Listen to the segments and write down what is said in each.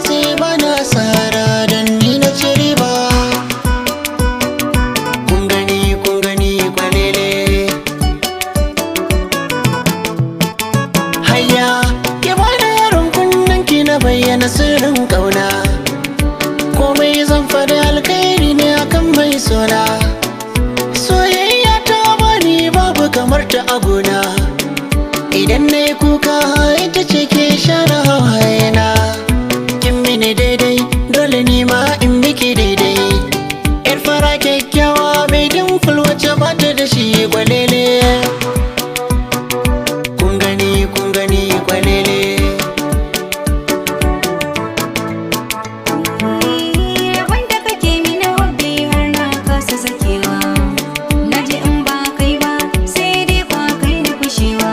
watse bana sara dan ni na ci riba. Kun gani kwalele. Hayya ki bani yaron kunnen ki na bayyana sirrin kauna. Komai zan faɗi alkhairi ne akan mai sona. Soyayya ta bani babu kamar ta a gona. Idan na yi kuka ita ce ke share hawayena. Kin mini daidai dole ni ma in miki daidai. Yar fara kyakkyawa mai dimful wacce bata da shi kwalele. Kun gani kwalele. Wanda kake mini hobby har na kasa sakewa. Naji in ba kai ba sai dai kwa kai da kushewa.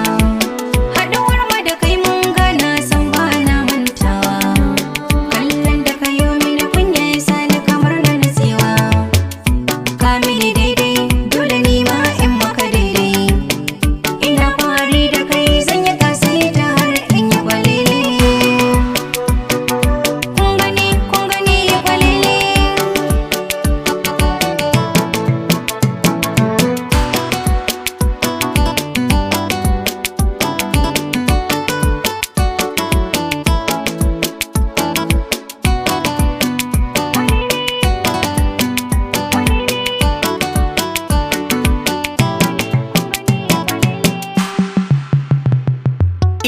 Haɗuwar mu da kai mun gana san ba na mantawa. Kallon da kayo mini kunya ya sani kamar na natsewa. Ka mini daidai dole ni ma in maka daidai. Ina fari da kai zan yi kasaita har in yi kwalele. Kun gani kwalele.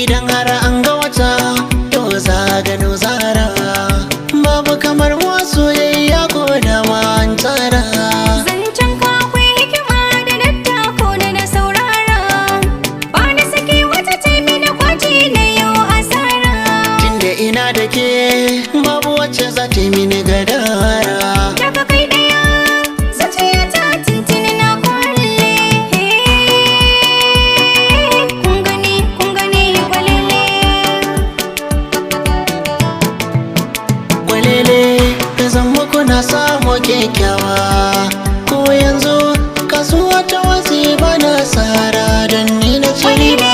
Idan har an ga wata to za gano zara. Babu kamar soyayya ko da ma an tsara. Zancen ka akwai hikima da dattako da na saurara. Ba na sake wata ce mini kwaci na yau asara. Tunda ina da ke babu wacce za ta yi mini gadara. Daga kai ɗaya zuciya ta tintini na kwalle. Kun gani kwalele. Kwalele da zan muku na samu kyakkyawa. Ko yanzu kasuwa ta watse bana sara dan ni na ci riba.